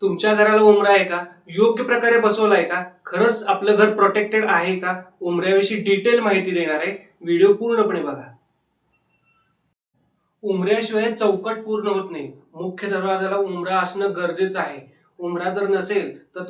तुमच्या घराला उंबरा आहे का? योग्य प्रकारे बसवला आहे का? खरंच आपलं घर प्रोटेक्टेड आहे का? उंबऱ्याविषयी डिटेल माहिती देणार आहे. व्हिडिओ पूर्णपणे बघा. उंबऱ्याशिवाय चौकट पूर्ण होत नाही. मुख्य दरवाजाला उंबरा असणं गरजेचं आहे. उंबरा जर नसेल तर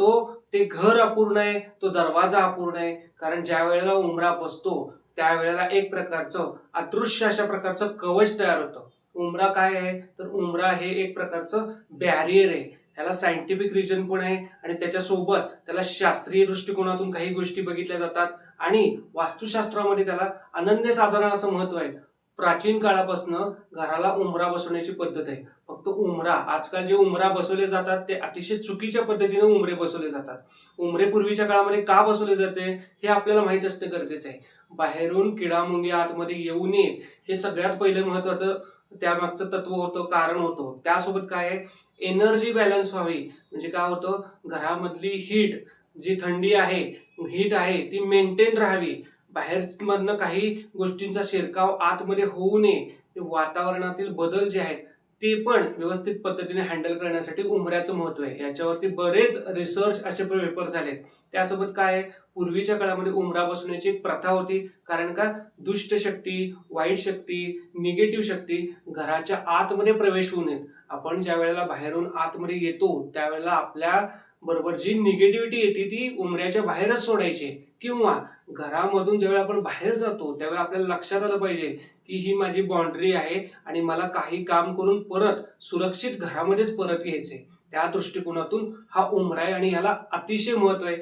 ते घर अपूर्ण आहे, तो दरवाजा अपूर्ण आहे. कारण ज्या वेळेला उंबरा बसतो त्यावेळेला एक प्रकारचं अदृश्य अशा प्रकारचं कवच तयार होतं. उंबरा काय आहे तर उंबरा हे एक प्रकारचं बॅरियर आहे. ह्याला सायंटिफिक रिझन पण आहे आणि त्याच्यासोबत त्याला शास्त्रीय दृष्टिकोनातून काही गोष्टी बघितल्या जातात आणि वास्तुशास्त्रामध्ये त्याला अनन्य साधारणाचं महत्व आहे. प्राचीन काळापासून घराला उंबरा बसवण्याची पद्धत आहे. फक्त उंबरा, आजकाल जे उंबरा बसवले जातात ते अतिशय चुकीच्या पद्धतीने उंबरे बसवले जातात. उंबरे पूर्वीच्या काळामध्ये का बसवले जाते हे आपल्याला माहित असणं गरजेचं आहे. बाहेरून किडामुंगी आतमध्ये येऊ नयेत हे सगळ्यात पहिलं महत्वाचं त्यामागचं तत्व होतं, कारण होतं. त्यासोबत काय आहे, एनर्जी बॅलन्स व्हावी. म्हणजे काय होतं, घरामधली हीट, जी थंडी आहे, हीट आहे ती मेंटेन राहावी. बाहेरमधनं काही गोष्टींचा शिरकाव आतमध्ये होऊ नये. वातावरणातील बदल जे आहेत ते पण व्यवस्थित पद्धतीने हँडल करण्यासाठी उंबऱ्याचं महत्व आहे. याच्यावरती बरेच रिसर्च असे पेपर झालेत. त्यासोबत काय आहे, पूर्वीच्या काळामध्ये उंबरा बसवण्याची एक प्रथा होती. कारण का, दुष्ट शक्ती, वाईट शक्ती, निगेटिव्ह शक्ती घराच्या आतमध्ये प्रवेश होऊ नयेत. आपण ज्या वेळेला बाहेरून आतमध्ये येतो त्यावेळेला आपल्या बरोबर जी निगेटिव्हिटी येते ती उंबऱ्याच्या बाहेरच सोडायची. किंवा घरामधून ज्यावेळेला आपण बाहेर जातो त्यावेळेला आपल्याला लक्षात आलं पाहिजे की ही माझी बाउंड्री आहे आणि मला काही काम करून परत सुरक्षित घरामध्येच परत यायचे. त्या दृष्टिकोनातून हा उंबरा आहे आणि याला अतिशय महत्व आहे.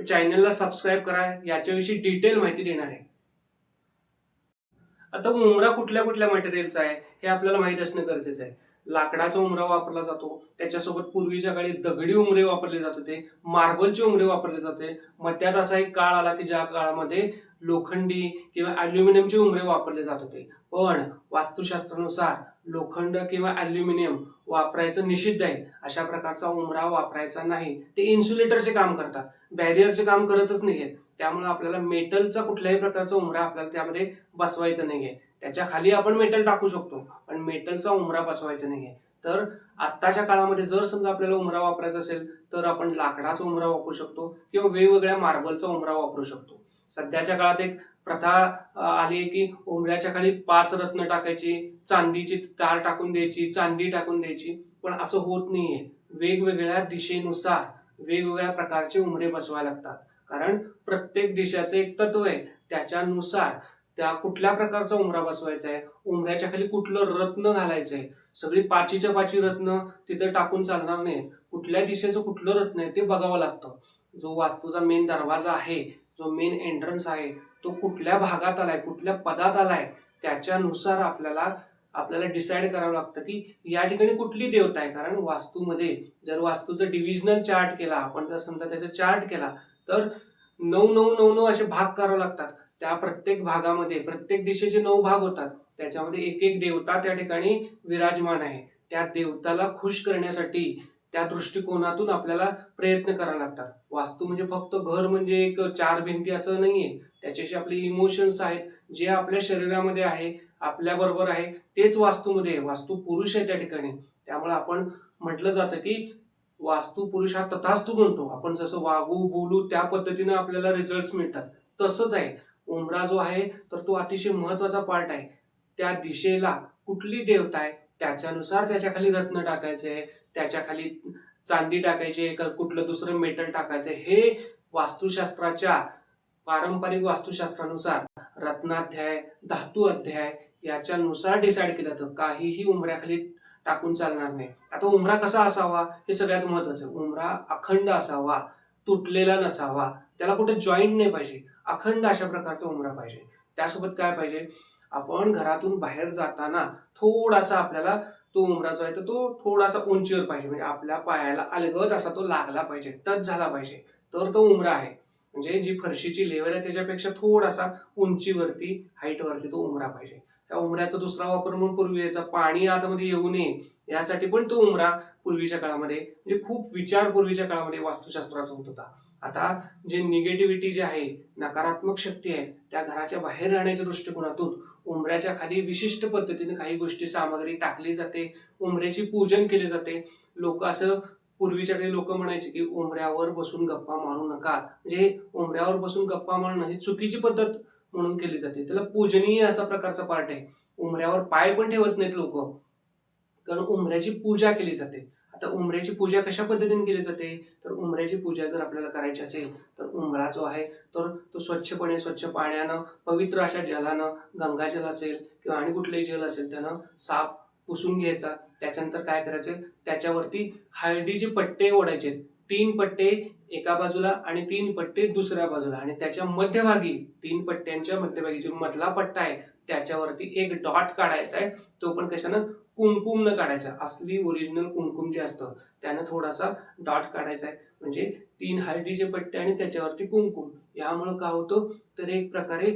चॅनलला सबस्क्राईब करा, याच्याविषयी डिटेल माहिती देणार आहे. आता उंबरा कुठल्या कुठल्या मटेरियलचा आहे हे आपल्याला माहित असणं गरजेचं आहे. लाकडाचा उंबरा वापरला जातो, त्याच्यासोबत पूर्वीच्या काळी दगडी उंबरे वापरले जात होते, मार्बलचे उंबरे वापरले जाते. मध्यात असा एक काळ आला की ज्या काळामध्ये लोखंडी किंवा अल्युमिनियमचे उंबरे वापरले जात होते. पण वास्तुशास्त्रानुसार लोखंड किंवा अल्युमिनियम वापरायचं निषिद्ध आहे. अशा प्रकारचा उंबरा वापरायचा नाही. ते इन्सुलेटरचे काम करतात, बॅरियरचे काम करतच नाहीये. त्यामुळे आपल्याला मेटलचा कुठल्याही प्रकारचा उंबरा आपल्याला त्यामध्ये बसवायचा नाहीये. त्याच्या खाली आपण मेटल टाकू शकतो पण मेटलचा उंबरा बसवायचा नाहीये. तर आत्ताच्या काळामध्ये जर समजा आपल्याला उंबरा वापरायचा असेल तर आपण लाकडाचा उंबरा वापरू शकतो किंवा वेगवेगळ्या मार्बलचा उंबरा वापरू शकतो. सध्याच्या काळात एक प्रथा आली की उंबऱ्याच्या खाली 5 रत्न टाकायची, चांदीची तार टाकून द्यायची, चांदी टाकून द्यायची. पण असं होत नाहीये. वेगवेगळ्या दिशेनुसार वेगवेगळ्या प्रकारचे उंबरे बसवायला लागतात. कारण प्रत्येक दिशाचं एक तत्व आहे. त्याच्यानुसार त्या कुठल्या प्रकारचा उंबरा बसवायचा आहे, उंबऱ्याच्या खाली कुठलं रत्न घालायचंय, सगळी पाचीच्या पाची रत्न तिथे टाकून चालणार नाही. कुठल्या दिशेचं कुठलं रत्न आहे ते बघावं लागतं. जो वास्तूचा मेन दरवाजा आहे, जो मेन एंट्रन्स आहे, तो कुठल्या भागात आलाय, कुठल्या पदात आलाय, त्याच्यानुसार आपल्याला डिसाईड करावं लागतं की या ठिकाणी कुठली देवता आहे. कारण वास्तूमध्ये जर वास्तूचं डिव्हिजनल चार्ट केला, आपण जर समजा त्याचा चार्ट केला तर 9-9-9-9 असे भाग करावे लागतात. त्या प्रत्येक भागामध्ये प्रत्येक दिशेचे 9 भाग होतात. त्याच्यामध्ये एक एक देवता त्या ठिकाणी विराजमान आहे. त्या देवताला खुश करण्यासाठी त्या दृष्टिकोनातून आपल्याला प्रयत्न करावे लागतात. वास्तू म्हणजे फक्त घर म्हणजे एक 4 भिंती असं नाहीये. त्याच्याशी आपले इमोशन्स आहेत, जे आपल्या शरीरामध्ये आहे, आपल्या बरोबर आहे, तेच वास्तूमध्ये आहे. वास्तू पुरुष आहे त्या ठिकाणी. त्यामुळे आपण म्हटलं जातं की वास्तू पुरुष हा तथास्तु म्हणतो. आपण जसं वागू बोलू त्या पद्धतीने आपल्याला रिझल्ट मिळतात. तसंच आहे उंबरा जो आहे तर तो अतिशय महत्वाचा पार्ट आहे. त्या दिशेला कुठली देवता आहे त्याच्यानुसार त्याच्या खाली रत्न टाकायचे, त्याच्या खाली चांदी टाकायची, कुठलं दुसरं मेटल टाकायचं. हे वास्तुशास्त्राच्या पारंपरिक वास्तुशास्त्रानुसार रत्नाध्याय, धातू अध्याय याच्यानुसार डिसाईड केलं जातं. काहीही उंबऱ्याखाली टाकून चालणार नाही. आता उंबरा कसा असावा हे सगळ्यात महत्वाचं आहे. उंबरा अखंड असावा, तुटलेला नसावा, त्याला कुठे जॉईंट नाही पाहिजे. अखंड अशा प्रकारचा उंबरा पाहिजे. त्यासोबत काय पाहिजे, आपण घरातून बाहेर जाताना थोडासा आपल्याला तो उंबरा जो आहे तो थोडासा उंचीवर पाहिजे. म्हणजे आपल्या पायाला अलगद असा तो लागला पाहिजे, टच झाला पाहिजे, तर तो उंबरा आहे. म्हणजे जी फरशीची लेवल आहे त्याच्यापेक्षा थोडासा उंचीवरती, हाईटवरती तो उंबरा पाहिजे. त्या उंबऱ्याचा दुसरा वापर म्हणून पूर्वी याचा पाणी आतमध्ये येऊ नये यासाठी पण तो उंबरा पूर्वीच्या काळामध्ये म्हणजे खूप विचार पूर्वीच्या काळामध्ये वास्तुशास्त्राचा होत होता. आता जे निगेटिव्हिटी जे आहे, नकारात्मक शक्ती आहे, त्या घराच्या बाहेर राहण्याच्या दृष्टिकोनातून उंबऱ्याच्या खाली विशिष्ट पद्धतीने काही गोष्टी सामग्री टाकली जाते, उंबऱ्याची पूजन केले जाते. लोक असं पूर्वीच्या काही लोक म्हणायचे की उमऱ्यावर बसून गप्पा मारू नका, म्हणजे उमऱ्यावर बसून गप्पा मारणं ही चुकीची पद्धत म्हणून केली जाते. त्याला पूजनीय असा प्रकारचा पार्ट आहे. उमऱ्यावर पाय पण ठेवत नाहीत लोक, कारण उमऱ्याची पूजा केली जाते. आता उमऱ्याची पूजा कशा पद्धतीने केली जाते, तर उमऱ्याची पूजा जर आपल्याला करायची असेल तर उमरा जो आहे तर तो स्वच्छपणे, स्वच्छ पाण्यानं, पवित्र अशा जलानं, गंगाजल असेल किंवा आणि कुठलंही जल असेल त्यानं साफ पुसून घ्यायचा. त्याच्यानंतर काय करायचं, त्याच्यावरती हळदीचे पट्टे ओढायचे. 3 पट्टे एका बाजूला आणि 3 पट्टे दुसऱ्या बाजूला, आणि त्याच्या मध्यभागी 3 पट्ट्यांच्या मध्यभागी जो मधला पट्टा आहे त्याच्यावरती एक डॉट काढायचा आहे. तो पण कशानं, कुंकुम न काढायचा. असली ओरिजिनल कुंकुम जे असतं त्यानं थोडासा डॉट काढायचा आहे. म्हणजे 3 हळदीचे पट्टे आणि त्याच्यावरती कुंकुम. यामुळे काय होतं, तर एक प्रकारे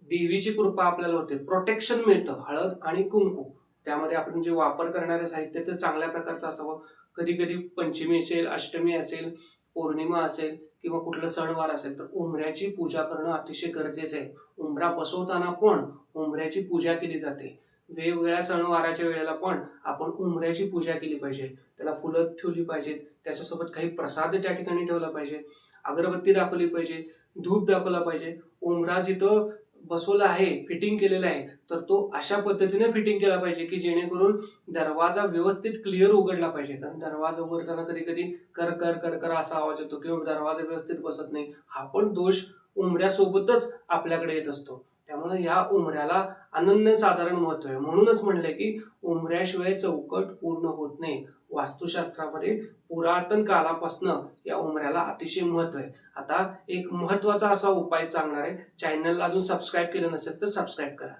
देवीची कृपा आपल्याला होते, प्रोटेक्शन मिळतं. हळद आणि कुंकू, त्यामध्ये आपण जे वापर करणारे साहित्य ते चांगल्या प्रकारचं असावं. कधी कधी पंचमी असेल, अष्टमी असेल, पौर्णिमा असेल किंवा कुठलं सणवार असेल तर उमऱ्याची पूजा करणं अतिशय गरजेचं आहे. उमरा बसवताना पण उमऱ्याची पूजा केली जाते. वेगवेगळ्या सणवाराच्या वेळेला पण आपण उमऱ्याची पूजा केली पाहिजे. त्याला फुलं ठेवली पाहिजेत, त्याच्यासोबत काही प्रसाद त्या ठिकाणी ठेवला पाहिजे, अगरबत्ती दाखवली पाहिजे, धूप दाखवला पाहिजे. उमरा जिथं बसवला आहे, फिटिंग केलेला आहे, तर तो अशा पद्धतीने फिटिंग केला पाहिजे की जेणेकरून दरवाजा व्यवस्थित क्लिअर उघडला पाहिजे. कारण दरवाजा उघडताना कधी कधी कर कर कर कर असा आवाज येतो किंवा दरवाजा व्यवस्थित बसत नाही. हा पण दोष उमऱ्यासोबतच आपल्याकडे येत असतो. त्यामुळे या उमऱ्याला अनन्यसाधारण महत्व आहे. म्हणूनच म्हणले की उमऱ्याशिवाय चौकट पूर्ण होत नाही. वास्तुशास्त्रामध्ये पुरातन कालापासून या उमऱ्याला अतिशय महत्व आहे. आता एक महत्वाचा असा उपाय सांगणार आहे. चॅनलला अजून सबस्क्राईब केलं नसेल तर सबस्क्राईब करा.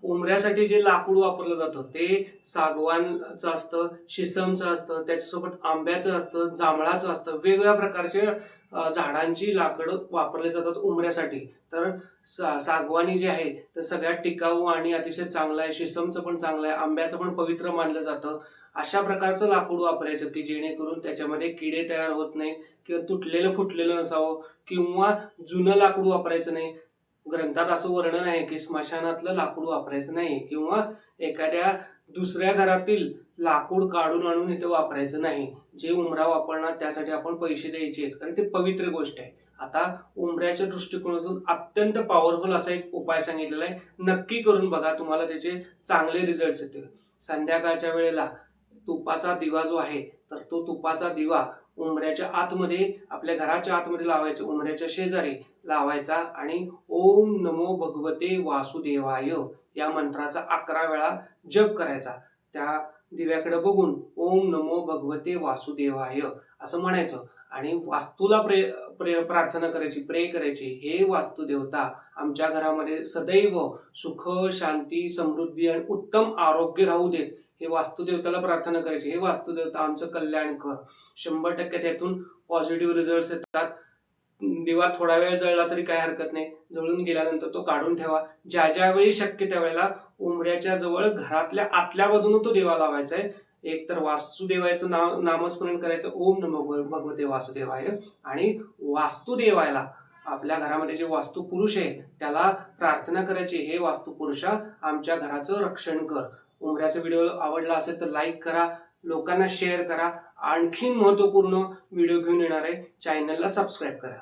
उमऱ्यासाठी जे लाकूड वापरलं जातं ते सागवानचं असतं, शिसमचं असतं, त्याच्यासोबत आंब्याचं असतं, जांभळाचं असतं. वेगवेगळ्या प्रकारचे झाडांची लाकडं वापरले जातात उमऱ्यासाठी. तर सागवानी जे आहे तर सगळ्यात टिकाऊ आणि अतिशय चांगलं आहे. शिसमचं पण चांगलं आहे, आंब्याचं पण पवित्र मानलं जातं. अशा प्रकारचं लाकूड वापरायचं की जेणेकरून त्याच्यामध्ये किडे तयार होत नाही किंवा तुटलेलं फुटलेलं नसावं, किंवा जुनं लाकूड वापरायचं नाही. ग्रंथात असं वर्णन आहे की स्मशानातलं लाकूड वापरायचं नाही किंवा एखाद्या दुसऱ्या घरातील लाकूड काढून आणून इथे वापरायचं नाही. जे उमरा वापरणार त्यासाठी आपण पैसे द्यायचे आहेत, कारण ते पवित्र गोष्ट आहे. आता उमऱ्याच्या दृष्टिकोनातून अत्यंत पॉवरफुल असा एक उपाय सांगितलेला आहे. नक्की करून बघा, तुम्हाला त्याचे चांगले रिझल्ट येतील. संध्याकाळच्या वेळेला तुपाचा दिवा जो आहे तर तो तुपाचा दिवा उमऱ्याच्या आतमध्ये, आपल्या घराच्या आतमध्ये लावायचा, उमऱ्याच्या शेजारी लावायचा आणि ओम नमो भगवते वासुदेवाय या मंत्राचा 11 वेळा जप करायचा. त्या दिव्याकडे बघून ओम नमो भगवते वासुदेवाय असं म्हणायचं आणि वास्तूला प्रार्थना करायची, प्रे करायची. हे वास्तुदेवता आमच्या घरामध्ये सदैव सुख, शांती, समृद्धी आणि उत्तम आरोग्य राहू देत. हे वास्तुदेवताला प्रार्थना करायची. हे वास्तुदेवता आमचं कल्याण कर. 100% त्यातून पॉझिटिव्ह रिझल्ट येतात. दिवा थोडा वेळ जळला तरी काही हरकत नाही. जळून गेल्यानंतर तो काढून ठेवा. ज्या ज्यावेळी शक्य त्यावेळेला उमऱ्याच्या जवळ घरातल्या आतल्या बाजूने तो दिवा लावायचा आहे. एक तर वासुदेवायचं नामस्मरण करायचं, ओम नमो भगवते वासुदेवाय, आणि वास्तुदेवायला, आपल्या घरामध्ये जे वास्तू पुरुष आहे त्याला प्रार्थना करायची, हे वास्तू पुरुषा आमच्या घराचं रक्षण कर. उमऱ्याचा व्हिडिओ आवडला असेल तर लाईक करा, लोकांना शेअर करा. आणखीन महत्वपूर्ण व्हिडिओ घेऊन येणार आहे. चॅनलला सबस्क्राईब करा.